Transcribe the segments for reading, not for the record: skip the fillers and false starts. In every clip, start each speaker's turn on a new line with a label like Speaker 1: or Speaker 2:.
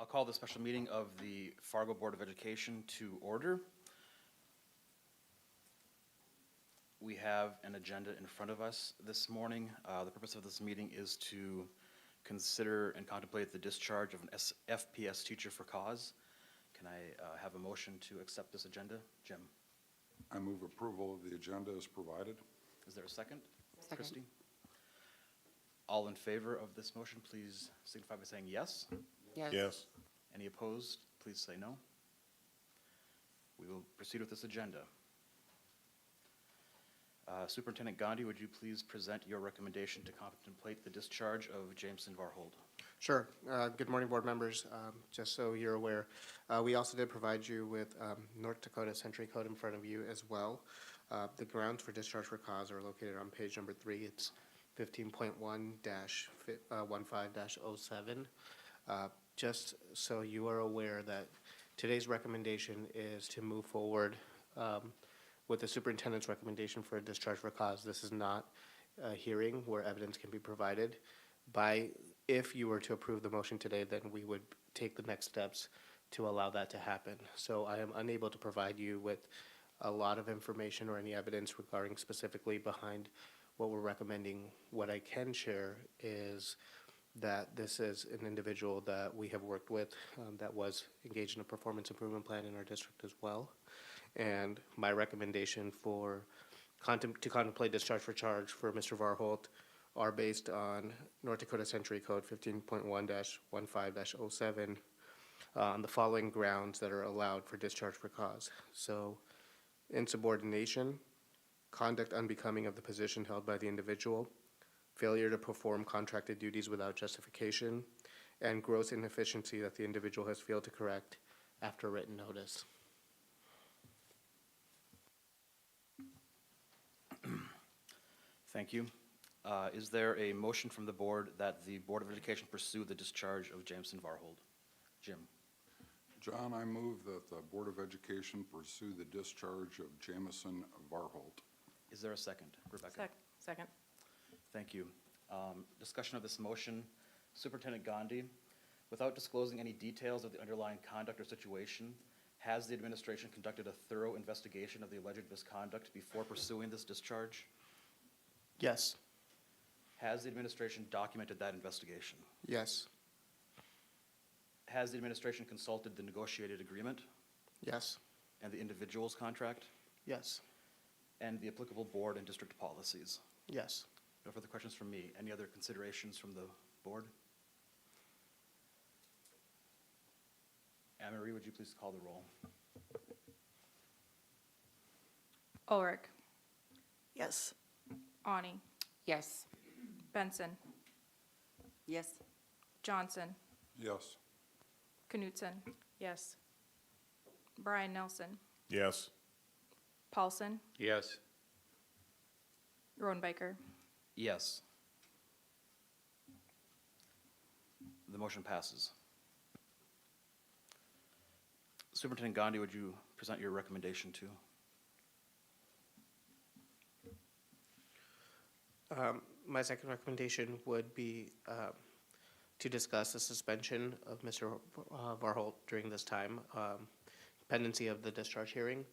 Speaker 1: I'll call the special meeting of the Fargo Board of Education to order. We have an agenda in front of us this morning. The purpose of this meeting is to consider and contemplate the discharge of an FPS teacher for cause. Can I have a motion to accept this agenda? Jim?
Speaker 2: I move approval of the agenda as provided.
Speaker 1: Is there a second?
Speaker 3: Second.
Speaker 1: Christie? All in favor of this motion, please signify by saying yes.
Speaker 3: Yes.
Speaker 1: Any opposed, please say no. We will proceed with this agenda. Superintendent Gandhi, would you please present your recommendation to contemplate the discharge of Jameson Varhold?
Speaker 4: Sure. Good morning, board members. Just so you're aware, we also did provide you with North Dakota Century Code in front of you as well. The grounds for discharge for cause are located on page number 3. It's 15.1-15-07. Just so you are aware that today's recommendation is to move forward with the superintendent's recommendation for a discharge for cause. This is not a hearing where evidence can be provided. If you were to approve the motion today, then we would take the next steps to allow that to happen. So I am unable to provide you with a lot of information or any evidence regarding specifically behind what we're recommending. What I can share is that this is an individual that we have worked with that was engaged in a performance improvement plan in our district as well. And my recommendation to contemplate discharge for charge for Mr. Varhold are based on North Dakota Century Code 15.1-15-07 on the following grounds that are allowed for discharge for cause. So, insubordination, conduct unbecoming of the position held by the individual, failure to perform contracted duties without justification, and gross inefficiency that the individual has failed to correct after written notice.
Speaker 1: Thank you. Is there a motion from the board that the Board of Education pursue the discharge of Jameson Varhold? Jim?
Speaker 2: John, I move that the Board of Education pursue the discharge of Jameson Varhold.
Speaker 1: Is there a second? Rebecca?
Speaker 3: Second.
Speaker 1: Thank you. Discussion of this motion. Superintendent Gandhi, without disclosing any details of the underlying conduct or situation, has the administration conducted a thorough investigation of the alleged misconduct before pursuing this discharge?
Speaker 4: Yes.
Speaker 1: Has the administration documented that investigation?
Speaker 4: Yes.
Speaker 1: Has the administration consulted the negotiated agreement
Speaker 4: Yes.
Speaker 1: and the individual's contract
Speaker 4: Yes.
Speaker 1: and the applicable board and district policies?
Speaker 4: Yes.
Speaker 1: No further questions from me. Any other considerations from the board? Anne-Marie, would you please call the roll?
Speaker 5: Ulrich.
Speaker 3: Yes.
Speaker 5: Ani.
Speaker 3: Yes.
Speaker 5: Benson.
Speaker 3: Yes.
Speaker 5: Johnson.
Speaker 2: Yes.
Speaker 5: Knutson. Yes. Brian Nelson.
Speaker 6: Yes.
Speaker 5: Paulson.
Speaker 6: Yes.
Speaker 5: Rodenbacher.
Speaker 1: Yes. The motion passes. Superintendent Gandhi, would you present your recommendation too?
Speaker 4: My second recommendation would be to discuss the suspension of Mr. Varhold during this time, pendency of the discharge hearing,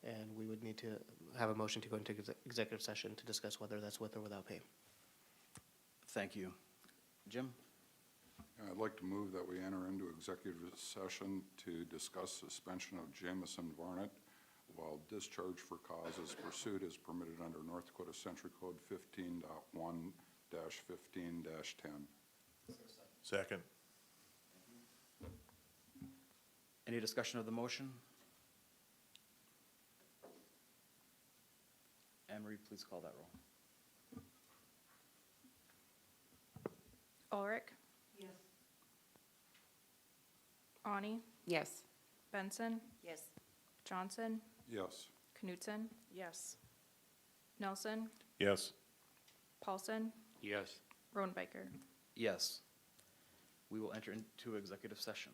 Speaker 4: and we would need to have a motion to go into executive session to discuss whether that's with or without pay.
Speaker 1: Thank you. Jim?
Speaker 2: I'd like to move that we enter into executive session to discuss suspension of Jameson Varnet while discharge for cause is pursued as permitted under North Dakota Century Code 15.1-15-10.
Speaker 6: Second.
Speaker 1: Any discussion of the motion? Anne-Marie, please call that roll.
Speaker 5: Ulrich. Yes. Ani.
Speaker 3: Yes.
Speaker 5: Benson.
Speaker 3: Yes.
Speaker 5: Johnson.
Speaker 2: Yes.
Speaker 5: Knutson.
Speaker 3: Yes.
Speaker 5: Nelson.
Speaker 6: Yes.
Speaker 5: Paulson.
Speaker 6: Yes.
Speaker 5: Rodenbacher.
Speaker 1: Yes. We will enter into executive session.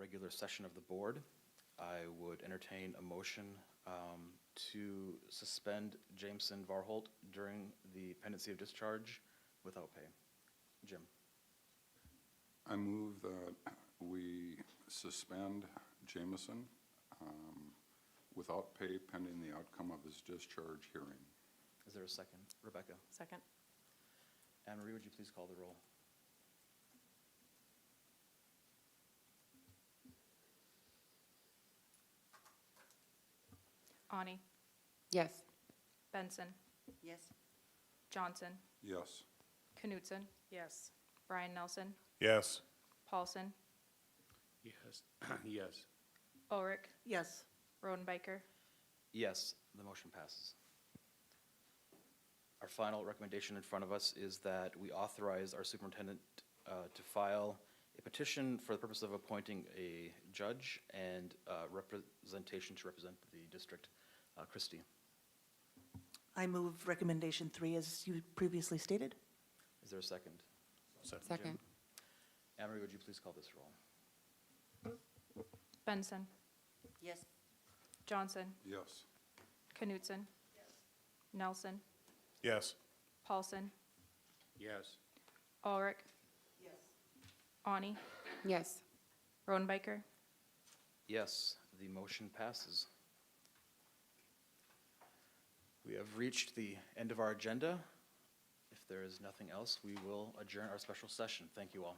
Speaker 1: regular session of the board. I would entertain a motion to suspend Jameson Varholt during the pendency of discharge without pay. Jim?
Speaker 2: I move that we suspend Jameson without pay pending the outcome of his discharge hearing.
Speaker 1: Is there a second? Rebecca?
Speaker 3: Second.
Speaker 1: Anne Marie, would you please call the roll?
Speaker 5: Ani,
Speaker 3: Yes.
Speaker 5: Benson,
Speaker 3: Yes.
Speaker 5: Johnson,
Speaker 2: Yes.
Speaker 5: Knutson,
Speaker 3: Yes.
Speaker 5: Brian Nelson,
Speaker 6: Yes.
Speaker 5: Paulson,
Speaker 6: Yes. Yes.
Speaker 5: Ulrich,
Speaker 3: Yes.
Speaker 5: Rodenbacher,
Speaker 1: Yes, the motion passes. Our final recommendation in front of us is that we authorize our superintendent to file a petition for the purpose of appointing a judge and representation to represent the district. Christie?
Speaker 7: I move recommendation 3 as you previously stated.
Speaker 1: Is there a second?
Speaker 3: Second.
Speaker 1: Jim? Anne Marie, would you please call this roll?
Speaker 5: Benson,
Speaker 3: Yes.
Speaker 5: Johnson,
Speaker 2: Yes.
Speaker 5: Knutson, Nelson,
Speaker 6: Yes.
Speaker 5: Paulson,
Speaker 6: Yes.
Speaker 5: Ulrich, Ani,
Speaker 3: Yes.
Speaker 5: Rodenbacher,
Speaker 1: Yes, the motion passes. We have reached the end of our agenda. If there is nothing else, we will adjourn our special session. Thank you all.